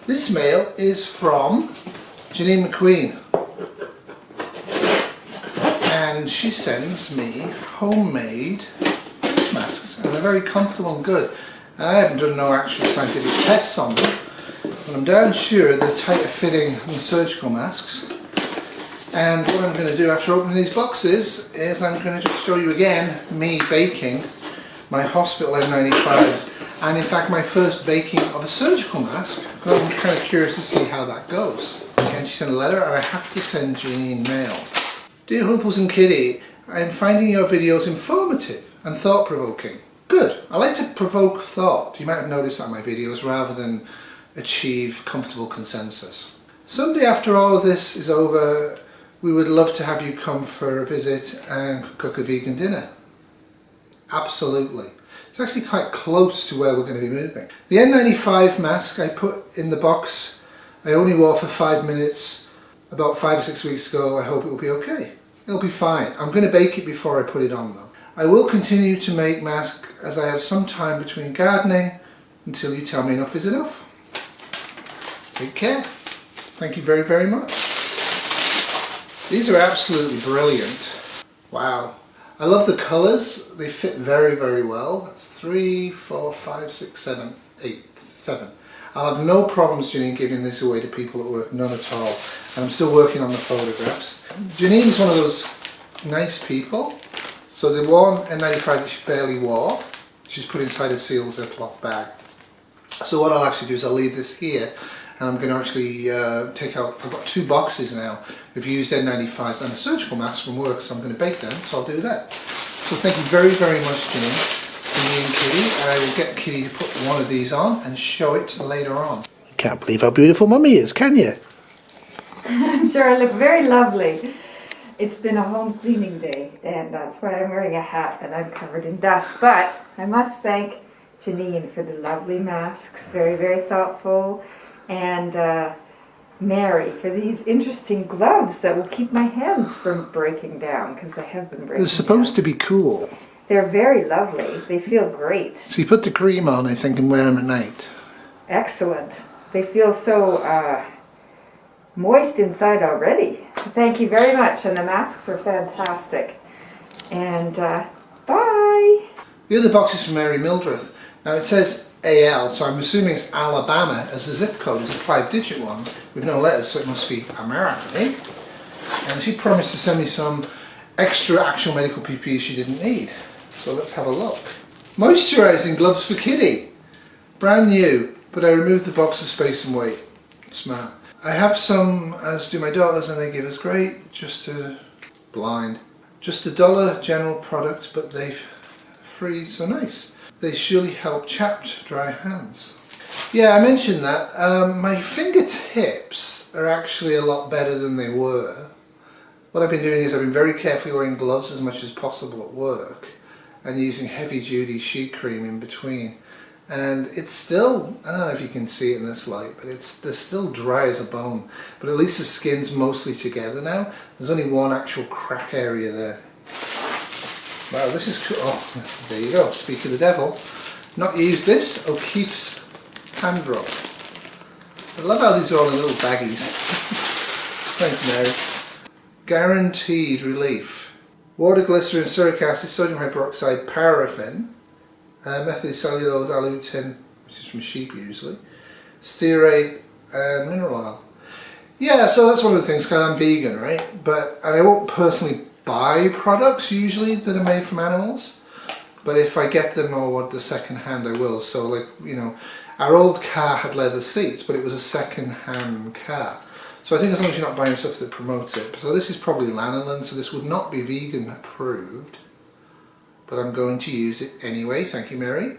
This mail is from Janine McQueen, and she sends me homemade face masks, and they're very comfortable and good. I haven't done no actual scientific tests on them, but I'm darn sure they're tighter fitting than surgical masks. And what I'm going to do after opening these boxes is I'm going to just show you again me baking my hospital N95s, and in fact my first baking of a surgical mask, because I'm kind of curious to see how that goes. And she sent a letter, and I have to send Janine mail. Dear Huples and Kitty, I am finding your videos informative and thought-provoking. Good. I like to provoke thought. You might have noticed that in my videos, rather than achieve comfortable consensus. Someday after all of this is over, we would love to have you come for a visit and cook a vegan dinner. Absolutely. It's actually quite close to where we're going to be moving. The N95 mask I put in the box, I only wore for 5 minutes about 5 or 6 weeks ago. I hope it will be okay. It'll be fine. I'm going to bake it before I put it on though. I will continue to make masks as I have some time between gardening until you tell me enough is enough. Take care. Thank you very, very much. These are absolutely brilliant. Wow. I love the colours. They fit very, very well. That's 3, 4, 5, 6, 7, 8, 7. I'll have no problems, Janine, giving this away to people at work, none at all. And I'm still working on the photographs. Janine's one of those nice people. So the one N95 that she barely wore, she's put inside a sealed Ziploc bag. So what I'll actually do is I'll leave this here, and I'm going to actually take out, I've got 2 boxes now of used N95s and a surgical mask from work, so I'm going to bake them, so I'll do that. So thank you very, very much, Janine, for me and Kitty. I will get Kitty to put one of these on and show it later on. You can't believe how beautiful Mummy is, can you? I'm sure I look very lovely. It's been a home cleaning day, and that's why I'm wearing a hat and I'm covered in dust. But I must thank Janine for the lovely masks, very, very thoughtful, and Mary for these interesting gloves that will keep my hands from breaking down, because they have been breaking down. They're supposed to be cool. They're very lovely. They feel great. So you put the cream on, I think, and wear them at night. Excellent. They feel so moist inside already. Thank you very much, and the masks are fantastic. And bye! The other box is from Mary Mildreth. Now it says AL, so I'm assuming it's Alabama as the zip code. It's a 5-digit one with no letters, so it must be American, eh? And she promised to send me some extra actual medical PPE she didn't need. So let's have a look. Moisturising gloves for Kitty. Brand new, but I removed the box of space and weight. Smart. I have some, as do my daughters, and they give us great. Just a $1 general product, but they're free, so nice. They surely help chapped, dry hands. Yeah, I mentioned that. My fingertips are actually a lot better than they were. What I've been doing is I've been very carefully wearing gloves as much as possible at work, and using heavy duty sheet cream in between. And it's still, I don't know if you can see it in this light, but they're still dry as a bone. But at least the skin's mostly together now. There's only one actual crack area there. Wow, this is cool. Oh, there you go. Speak of the devil. Not used this. O'Keeffe's hand rub. I love how these are all in little baggies. Thanks, Mary. Guaranteed relief. Water, glycerin, suric acid, sodium hydroxide, paraffin. Methylcellulose, allutin, which is from sheep usually, stearate, and mineral oil. Yeah, so that's one of the things, because I'm vegan, right? And I won't personally buy products usually that are made from animals, but if I get them or want the second hand, I will. So, like, you know, our old car had leather seats, but it was a second hand car. So I think as long as you're not buying stuff that promotes it. So this is probably lanolin, so this would not be vegan approved. But I'm going to use it anyway. Thank you, Mary.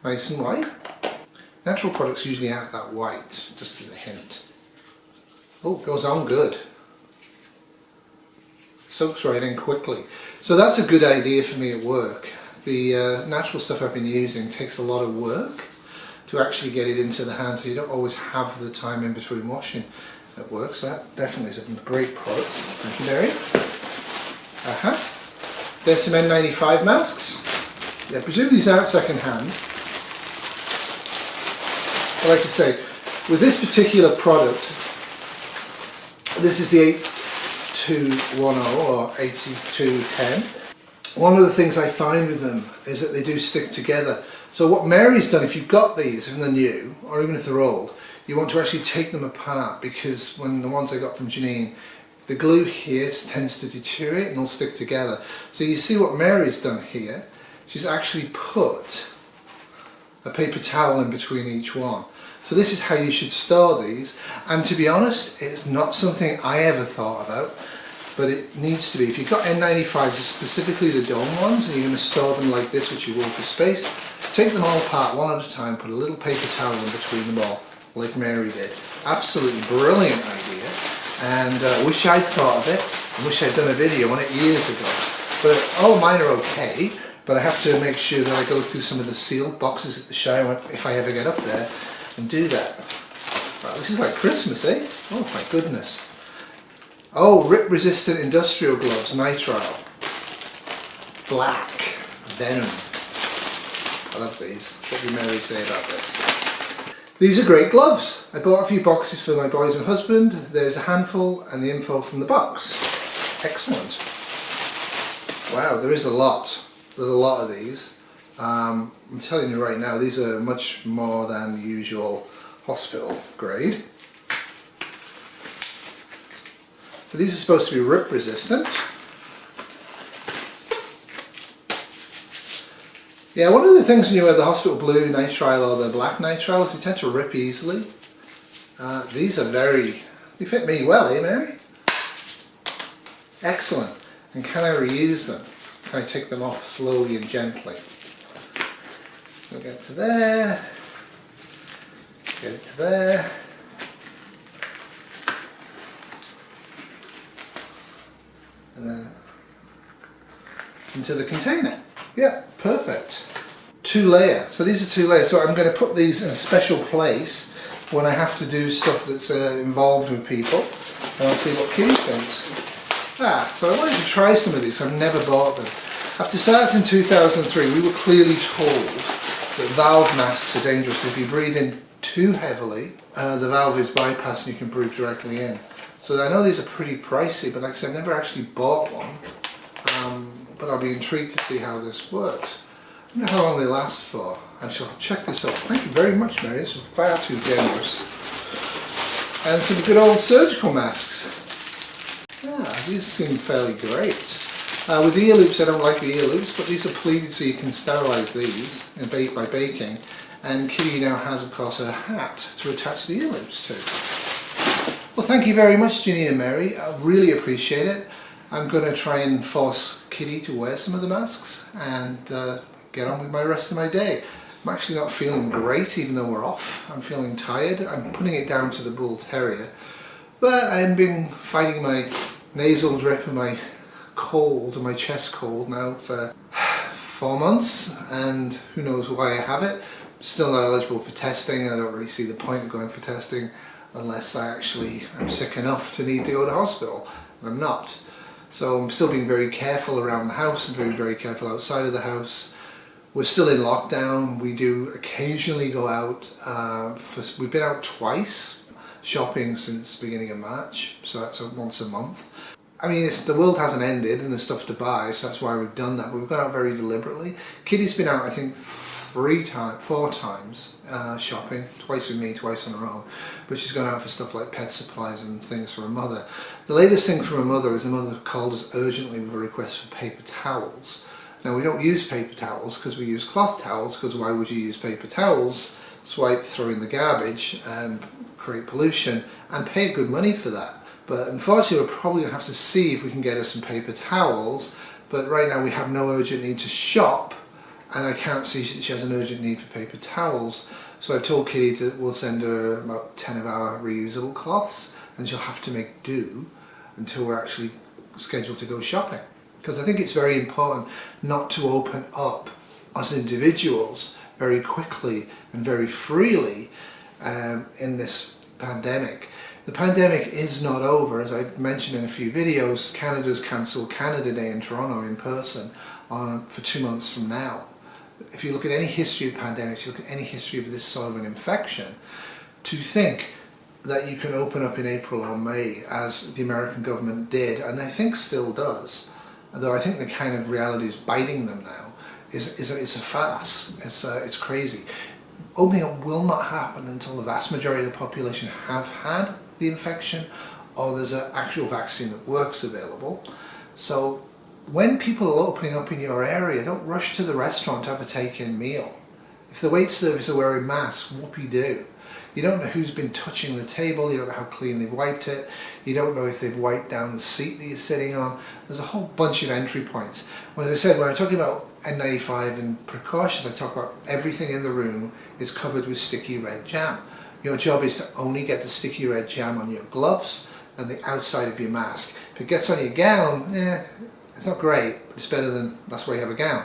Nice and white. Natural products usually aren't that white, just as a hint. Oh, it goes on good. Soaks right in quickly. So that's a good idea for me at work. The natural stuff I've been using takes a lot of work to actually get it into the hand, so you don't always have the time in between washing at work. So that definitely is a great product. Thank you, Mary. There's some N95 masks. Yeah, presumably these aren't second hand. But like I say, With this particular product, this is the 8210 or 8210. One of the things I find with them is that they do stick together. So what Mary's done, if you've got these, if they're new, or even if they're old, you want to actually take them apart, because when the ones I got from Janine, the glue here tends to deteriorate and they'll stick together. So you see what Mary's done here, she's actually put a paper towel in between each one. So this is how you should store these, and to be honest, it's not something I ever thought about, but it needs to be. If you've got N95s, specifically the dome ones, and you're going to store them like this, which you will for space, take them all apart one at a time, put a little paper towel in between them all, like Mary did. Absolutely brilliant idea, and wish I'd thought of it. I wish I'd done a video on it years ago. But all mine are okay, but I have to make sure that I go through some of the sealed boxes at the show if I ever get up there and do that. Wow, this is like Christmas, eh? Oh my goodness. Oh, rip-resistant industrial gloves, nitrile. Black, venom. I love these. What did Mary say about this? These are great gloves. I bought a few boxes for my boys and husband. There's a handful and the info from the box. Excellent. Wow, there is a lot. There's a lot of these. I'm telling you right now, these are much more than the usual hospital grade. So these are supposed to be rip resistant. Yeah, one of the things when you wear the hospital blue nitrile or the black nitrile is they tend to rip easily. These are they fit me well, eh Mary? Excellent. And can I reuse them? Can I take them off slowly and gently? So get to there, get it to there. And then into the container. Yeah, perfect. 2-layer. So these are 2 layers. So I'm going to put these in a special place when I have to do stuff that's involved with people. And I'll see what Kitty thinks. So I wanted to try some of these. I've never bought them. After SARS in 2003, we were clearly told that valve masks are dangerous. If you breathe in too heavily, the valve is bypassed and you can breathe directly in. So I know these are pretty pricey, but like I said, I've never actually bought one. But I'll be intrigued to see how this works. I wonder how long they last for. I shall check this out. Thank you very much, Mary. This was far too generous. And some good old surgical masks. These seem fairly great. With the ear loops, I don't like the ear loops, but these are pleated so you can sterilise these and bake by baking. And Kitty now has, of course, a hat to attach the ear loops to. Well, thank you very much, Janine and Mary. I really appreciate it. I'm going to try and force Kitty to wear some of the masks and get on with my rest of my day. I'm actually not feeling great, even though we're off. I'm feeling tired. I'm putting it down to the Bull Terrier. But I've been fighting my nasal drip and my cold, my chest cold now for 4 months, and who knows why I have it. Still not eligible for testing, and I don't really see the point of going for testing unless I actually am sick enough to need to go to hospital, and I'm not. So I'm still being very careful around the house and being very careful outside of the house. We're still in lockdown. We do occasionally go out. We've been out twice shopping since the beginning of March, so that's once a month. I mean, the world hasn't ended and there's stuff to buy, so that's why we've done that. But we've gone out very deliberately. Kitty's been out, I think, 4 times shopping, twice with me, twice on her own, but she's gone out for stuff like pet supplies and things for her mother. The latest thing from her mother is her mother called us urgently with a request for paper towels. Now, we don't use paper towels because we use cloth towels, because why would you use paper towels, swipe, throw in the garbage and create pollution and pay good money for that. But unfortunately, we're probably going to have to see if we can get her some paper towels, but right now we have no urgent need to shop, and I can't see she has an urgent need for paper towels. So I've told Kitty that we'll send her about 10 of our reusable cloths, and she'll have to make do until we're actually scheduled to go shopping. Because I think it's very important not to open up as individuals very quickly and very freely in this pandemic. The pandemic is not over. As I've mentioned in a few videos, Canada's cancelled Canada Day in Toronto in person for 2 months from now. If you look at any history of pandemics, you look at any history of this sort of an infection, to think that you can open up in April or May, as the American government did, and I think still does, though I think the kind of reality is biting them now, it's a farce. It's crazy. Opening up will not happen until the vast majority of the population have had the infection, or there's an actual vaccine that works available. So when people are opening up in your area, don't rush to the restaurant to have a take-in meal. If the wait service are wearing masks, whoopee-doo. You don't know who's been touching the table, you don't know how clean they've wiped it, you don't know if they've wiped down the seat that you're sitting on. There's a whole bunch of entry points. Well, as I said, when I talk about N95 and precautions, I talk about everything in the room is covered with sticky red jam. Your job is to only get the sticky red jam on your gloves and the outside of your mask. If it gets on your gown, it's not great, but it's better than, that's why you have a gown.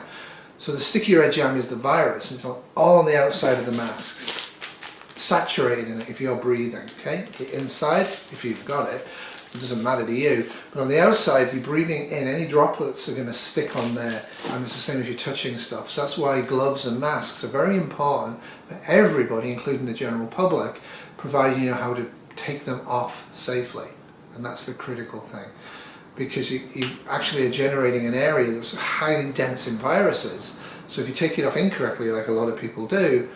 So the sticky red jam is the virus. It's all on the outside of the masks, saturated in it if you're breathing, okay? The inside, if you've got it, it doesn't matter to you, but on the outside, you're breathing in, any droplets are going to stick on there, and it's the same if you're touching stuff. So that's why gloves and masks are very important for everybody, including the general public, provided you know how to take them off safely. And that's the critical thing, because you actually are generating an area that's highly dense in viruses. So if you take it off incorrectly, like a lot of people do,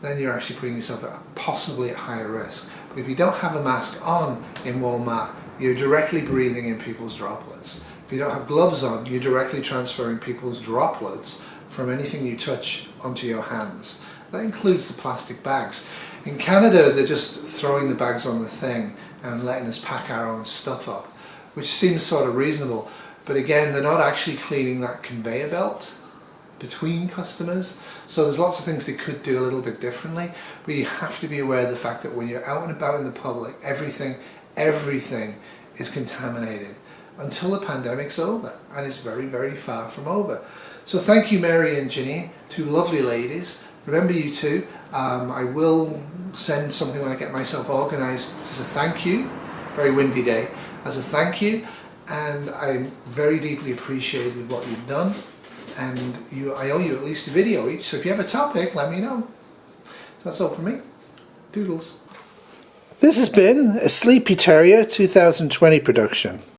then you're actually putting yourself possibly at higher risk. But if you don't have a mask on in Walmart, you're directly breathing in people's droplets. If you don't have gloves on, you're directly transferring people's droplets from anything you touch onto your hands. That includes the plastic bags. In Canada, they're just throwing the bags on the thing and letting us pack our own stuff up, which seems sort of reasonable. But again, they're not actually cleaning that conveyor belt between customers. So there's lots of things they could do a little bit differently, but you have to be aware of the fact that when you're out and about in the public, everything is contaminated until the pandemic's over, and it's very, very far from over. So thank you, Mary and Janine, two lovely ladies. Remember, you two, I will send something when I get myself organised as a thank you, very windy day, as a thank you, and I'm very deeply appreciated what you've done. And I owe you at least a video each, so if you have a topic, let me know. So that's all from me. Doodles. This has been a Sleepy Terrier 2020 production.